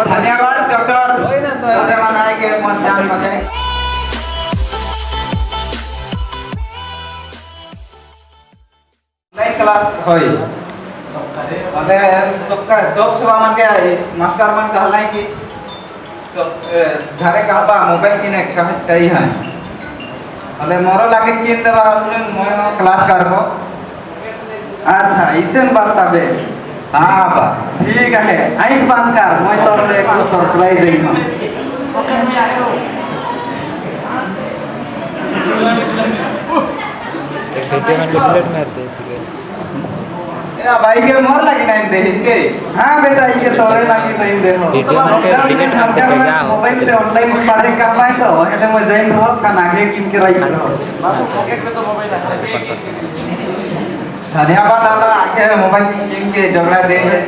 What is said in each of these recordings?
धन्यवाद डॉक्टर चंद्रमान राय के मतदान बचे ऑनलाइन क्लास होई अले सबका सब छवा मन के मास्टर मन कहला कि घरे कहबा मोबाइल किने कही है अले मोरो लागे किन देबा मोय क्लास करबो अच्छा इसेन बात तबे हां बा ठीक है आइक बंद कर मोय तोर ले एक सरप्राइज देई हम एक वीडियो में प्लेट मारते हैं या भाई के मोर लगी नहीं दे इसके हां बेटा इसके तोरे लगी नहीं दे हो मोबाइल से ऑनलाइन पढ़ाई कर पाए तो हेले मैं जैन हो का नागे किन के रही हो पॉकेट में तो मोबाइल है धन्यवाद दादा आके मोबाइल किन के झगड़ा दे है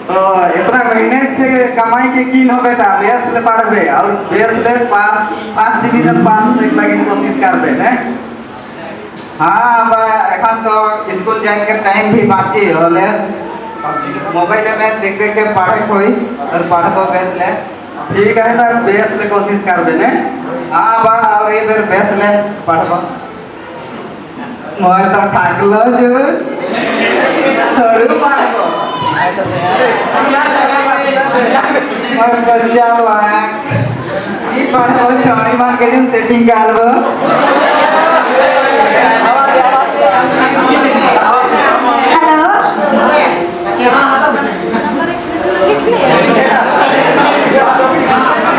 तो इतना महीने से कमाई के किन हो बेटा बेस ले पढ़बे और बेस ले पास डिवीजन पास से लगी कोशिश करबे ने हाँ बा एखन तो स्कूल जाए के टाइम भी बाकी होले मोबाइल में देख देख के पढ़े कोई और पढ़बो बेस ले ठीक है तो बेस ले कोशिश कर देने हाँ बा और ये फिर बेस ले पढ़बो मैं तो ठाक लो जो थोड़ी पढ़बो मैं बच्चा लायक ये पढ़बो छोड़ी मार के दिन सेटिंग करबो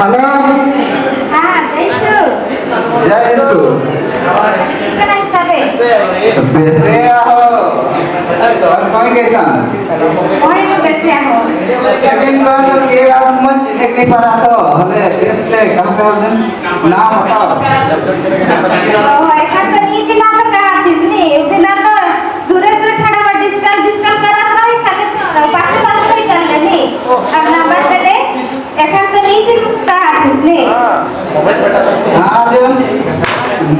हेलो हाँ जैसु जयसु किसका नाश्ता पे बेसे आओ और कौन कैसा ओए तो कैसे हो लेकिन तो के आप समझ नहीं पड़ा तो हले बेसले कहते हो नाम बताओ ओए खान तो नीचे ना तो कहा किसने उधर ना तो दूर दूर ठड़ा पर डिस्टर्ब करा रहा है खाली तो पास पास में चल लेनी अब नंबर दे एखन तो नीचे कहा किसने हां जो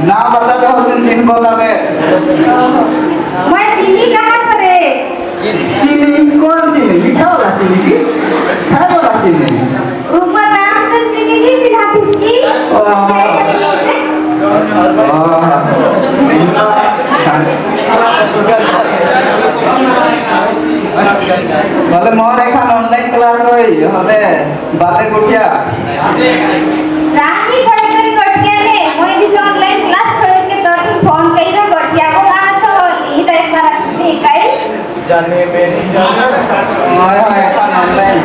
नाम बता दो तुम चिन्ह बतावे मैं चीनी कहां करे चीनी कौन चीनी लिखा होगा चीनी की है होगा चीनी ऊपर नाम तो चीनी की सीधा किसकी भले मोर एखन ऑनलाइन क्लास होई हले बाते गुठिया रानी पढ़े तेरी गठिया ले मैं भी तो ऑनलाइन क्लास छोड़ के तो फोन कइरा गठिया को कहा तो ली तो एक बार किसने कई जाने मेरी जान हाय हाय एखन ऑनलाइन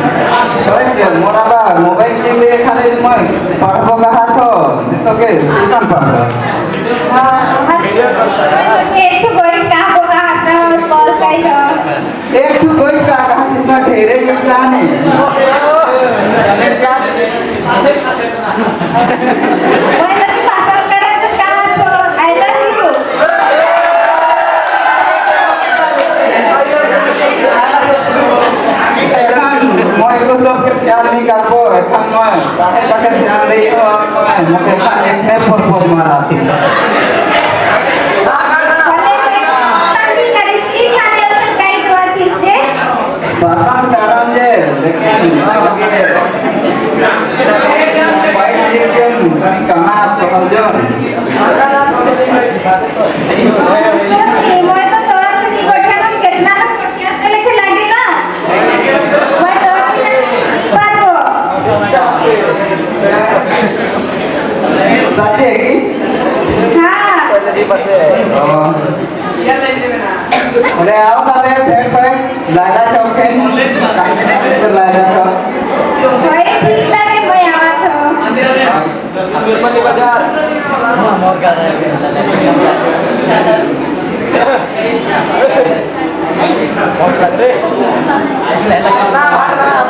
होय के मोरा बा मोबाइल किन दे एखाने मैं पढ़बो कहा तो तो के ट्यूशन पढ़बो हां एक तो कोई काम को कहा था कॉल कइरा एक तो कोई का कहा इतना ढेरे का नहीं मैं तो पागल करे तो कहा तो आई लव यू मैं को सब के ध्यान नहीं करबो एखन मैं काहे काहे ध्यान देई हो मैं मके का एक ने पर माराती पसंद करम जे लेकिन आगे फाइट जीतन तनी कहां पकड़ जो मैं तो तोरा से नहीं गठिया में कितना तक गठिया से लेके लगी ना मैं तो पारो सच है कि हां पहले ही बस अरे आओ तबे भेट पे लाला चौक है लाला चौक भाई ठीक है मैं आवा तो अमीरपल्ली बाजार मोर का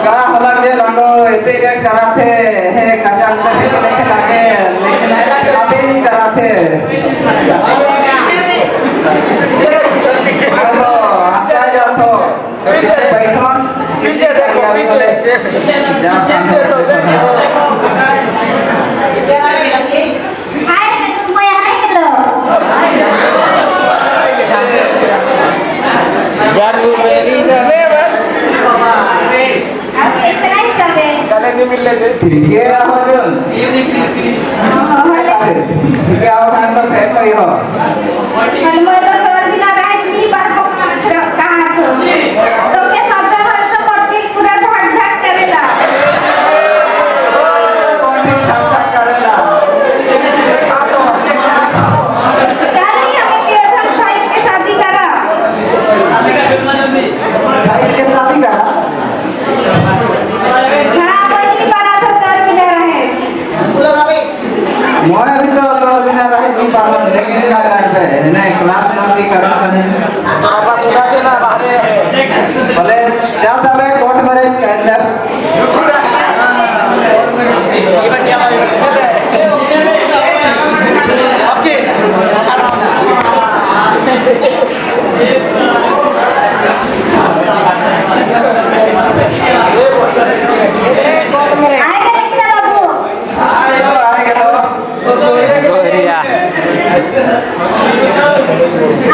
का होला जे रंगो इते रेट कराथे है कच्चा लेके लागे लेकिन अभी नहीं कराथे हेलो अच्छा जातो बैठो पीछे देखो पीछे हाय मैं हाय हेलो ब्लूबेरी ठीक है हो जो ठीक है आओ खान तो फेंक गई हो हलवा तो तोर बिना रह नहीं बार को कहां थो तो के शब्द हर तो करके पूरा धक धक करेला कौन धक धक करेला चलिए हमें के भाई के शादी करा भाई के शादी करा खड़ा बनी बारात तोर बिना रहे मैं अभी तो तोर बिना रहे नहीं पालन लेकिन क्या कर पे नहीं क्लास ना भी कर पाने बस उड़ा देना बाहर बोले चल तबे कोर्ट मैरिज कर ले ये बात क्या ओके आएगा लेकिन बाबू आएगा गोरिया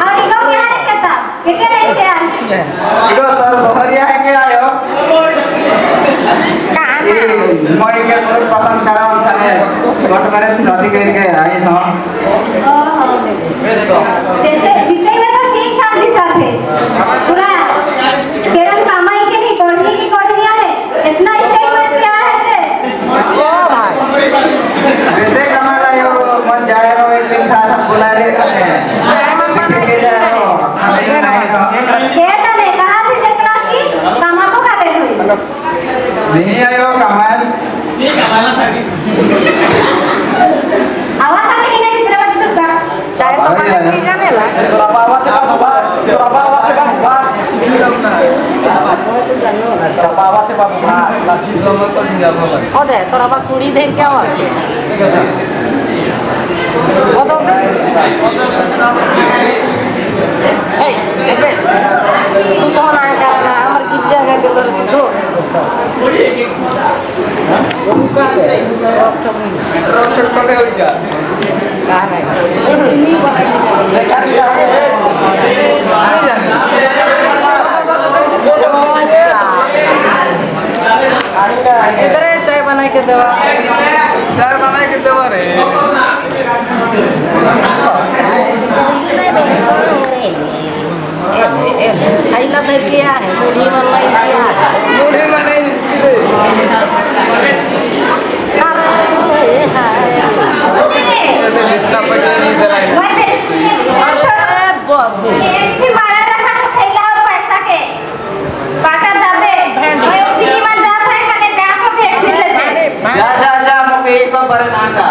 और इको क्या है कहता के रहते हैं इको तोर बहरिया है के आयो कहां ये मैं के बहुत पसंद करा खाने कोर्ट मैरिज शादी करके आई हो ओहो जैसे विषय में तो ठीक ठाक दिशा थे पूरा केरल कमाई के नहीं कोढ़नी की कोढ़निया है इतना स्टेटमेंट क्या है जे ओ भाई वैसे कमा रहे हो मैं जा रहा हूँ एक दिन खा था बुला रहे हैं के जा रहा हूँ नहीं तो के तने कहां से जकड़ा की कमा को करे हुई नहीं आयो कमाल आवाज आने की नहीं तरफ तो का चाय तो भाई आया। पी जाने ला तोरा बाबा से बाबा तोरा बाबा से बाबा तोरा बाबा से बाबा लाठी लो मत तो जिंदा हो ओ दे तोरा बा कुड़ी देर क्या हुआ ओ तो ए बे सुतो ना करना हमर की जगह के दर सुतो का है डॉक्टर पटे हो जा का नहीं इधर चाय बना के देवा रे खाइला दे किया है मुड़ी में नहीं किया मुड़ी में नहीं इसकी अरे हाय तो लिस्टा पर नहीं जरा बस की मारा रखा तो थैला और पैसा के बाटा जाबे मैं उतनी मन जात है कने जा को वैक्सीन ले जा मुझे ये सब पर ना का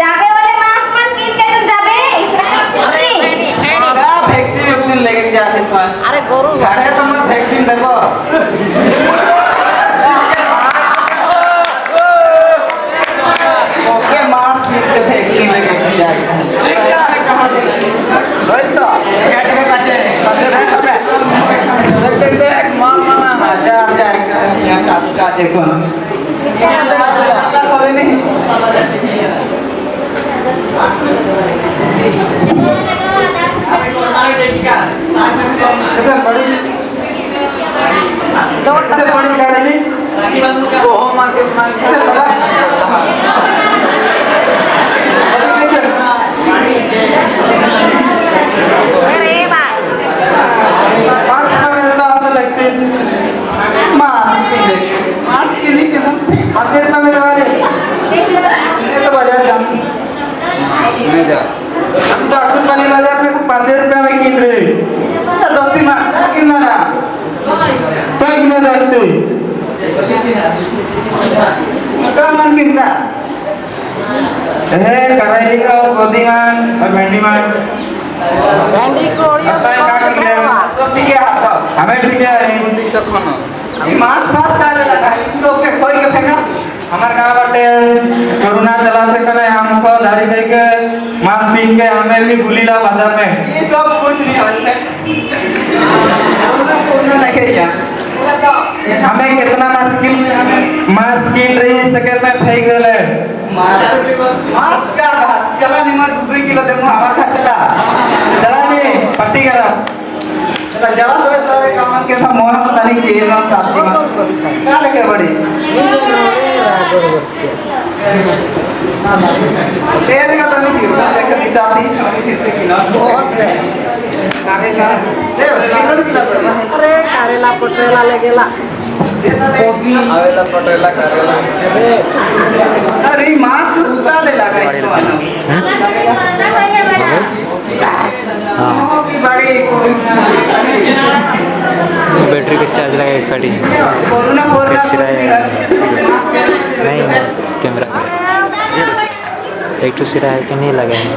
जाबे वाले मास्क मन किन के तुम जाबे क्या वैक्सीन लेके जाते हैं अरे गोरू काटे तो मैं वैक्सीन देखो ओके मास्क पीन के वैक्सीन लेके जाते हैं कहां तो कैट के बच्चे देख देख मार मारा आजा यहाँ का देखो कोई नहीं कैसे बड़ी कैसे बड़ी गाड़ी वो मार के कैसे बड़ा कैसे पांच मिनट में लगते मास्क के लिए कितना 5 रुपए में दवा दे ये तो बाजार जाम नहीं जा हम डॉक्टर वाले बाजार में 5 रुपए में किन रहे दोस्ती मां किन ना क्या किन दोस्ती क्या मन किन का कराई का और गोदीमान और भेंडीमान बैंडी कोड़ी आता है काट के सब ठीक है हाथ हमें ठीक है दिक्कत खाना ये मांस फास का लगा इसको के खोल के फेंका हमार गांव बाटे कोरोना चला से करे हमको धारी कह के मांस पीन के हमें भी भूलीला बाजार में ये सब कुछ नहीं होल है कोरोना नहीं किया हमें कितना मास्किन रही सके में फेंक देले मास्क का घास चला नहीं मैं 2 किलो दे हमार खा चला नहीं पट्टी करा चला जवाब दे तोरे काम के सब मोह पता नहीं के ना साथी का लेके बड़ी ना करो उसके तेरे का तो नहीं गिरता लेकिन दिसाती छोटी ठीक से किना बहुत है करेला ले किधर किला पड़ा अरे करेला पटेला ले गेला गोभी आवेला पटेला करेला अरे मांस तो सुता ले लगा इसको हां की बड़ी बैटरी का चार्ज लगा एक खड़ी कोरोना नहीं कैमरा एक तो सिरा है कि नहीं लगा है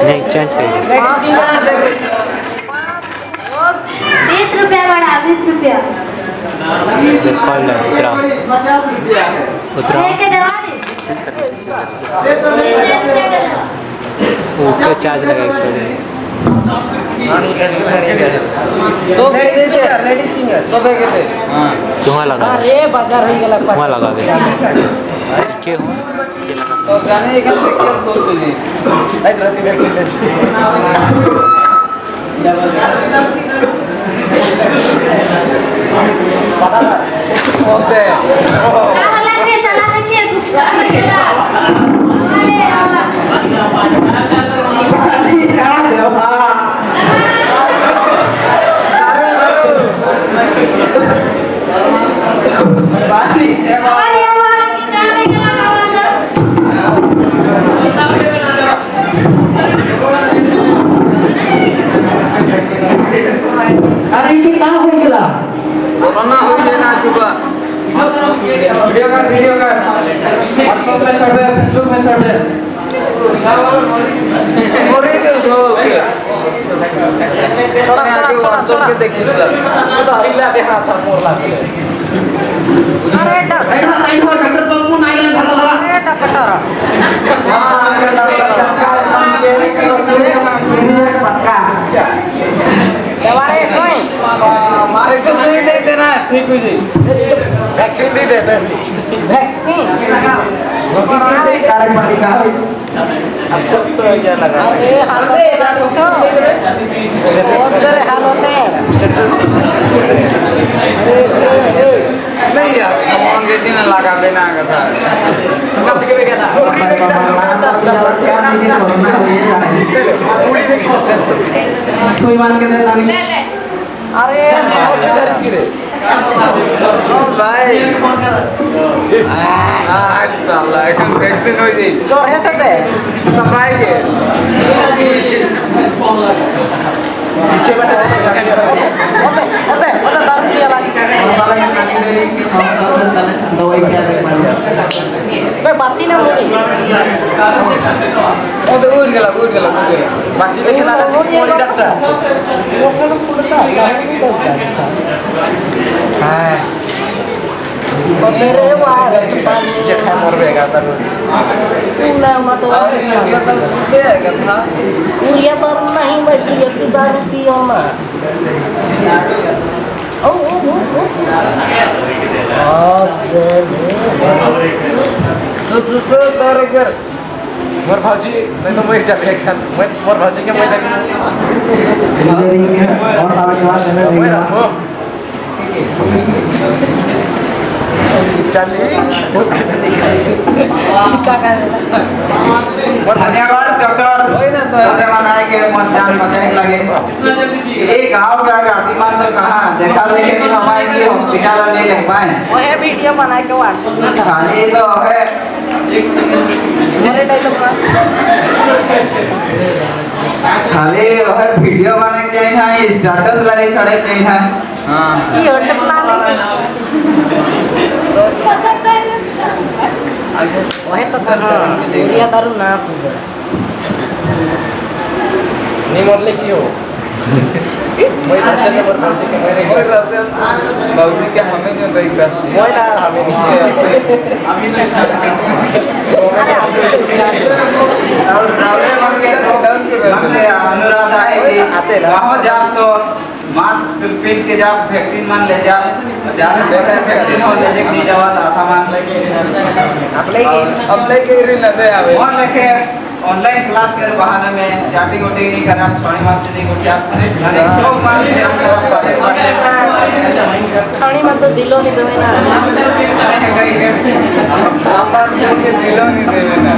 नहीं चेंज करिए 20 रुपया बड़ा 20 रुपया कॉल उतरा 50 रुपया है उतरा लेके दवा उसका चार्ज लगा एक खड़ी तो लेडीज सिंगर सब है कहते हां तुम्हारा लगा अरे बाजार हो गेला तुम्हारा लगा दे क्यों तो गाने एक पिक्चर तो तुझे लाइक राती वैक्सीन होते वाला के चला देखिए कुछ अरे ये का हो गेला कोरोना हो गया ना चुका वीडियो कर व्हाट्सएप में छोड़ दे फेसबुक में छोड़ दे मोरे के दो थोड़ा आगे व्हाट्सएप पे देखिए तो हरिला देखा था मोरला अरे साइड हो डॉक्टर बाबू ना आइला भागा भागा अरे डॉक्टर दवाई कोई मारे को सुई दे देना ठीक हो जाए वैक्सीन दे देते वैक्सीन कारण पार्टी का अब तो क्या लगा अरे हल्के गाड़ी छो उधर हाल होते हैं नहीं यार सामान के दिन लगा देना का था कब के गया था सोई मान के दे ले ले अरे भाई आज साला এখন वैक्सीन हो जाए जोर है सकते सफाई के पीछे बैठे होते दारू पिया लगी दवाई क्या मैं बाती ना मोड़ी ओ तो उड़ गेला बाकी लेकिन आ मोड़ी डॉक्टर वो कोन पुड़ता हां मेरे वाला पानी ये खा मर बेगा तब ना मत ये तो दे आएगा था ये पर नहीं बैठी है कि दारू पियो ना ओ तो तोरे कर मोर भाजी नहीं तो मैं जाके खान मोर भाजी के मैं देख और सारा के बाद में चलिए धन्यवाद डॉक्टर वही ना तो हमने मनाए के मतदान बचाए लगे ये गांव का गादीमान तो कहां देखा लेकिन हमारे की हॉस्पिटल नहीं ले पाए वो है वीडियो बना के व्हाट्सएप में खाली तो है मेरे डायलॉग खाली है वीडियो बने के ना स्टेटस लड़े चढ़े के ना हां ये होटल बना ले आगे वही तो कर यूरिया दारू ना पीबे नहीं मरले की हो मैं तो नंबर भाजी के मेरे और रहते बाबूजी के हमें जो नहीं करती वो ना हमें नहीं और रावले मन के अनुराधा है कि गांव जा तो मास्क पहन के जा वैक्सीन मान ले जा जाने पड़ता है वैक्सीन और ले जे नहीं जावा था मान अब लेके री न दे आवे फोन लेके ऑनलाइन क्लास कर बहाने में चैटिंग वोटिंग नहीं करा छोड़ी मार से नहीं कुछ यानी सब मान ध्यान करा पढ़े छाणी मत तो दिलो नहीं दवे ना नंबर देके दिलो नहीं देवे ना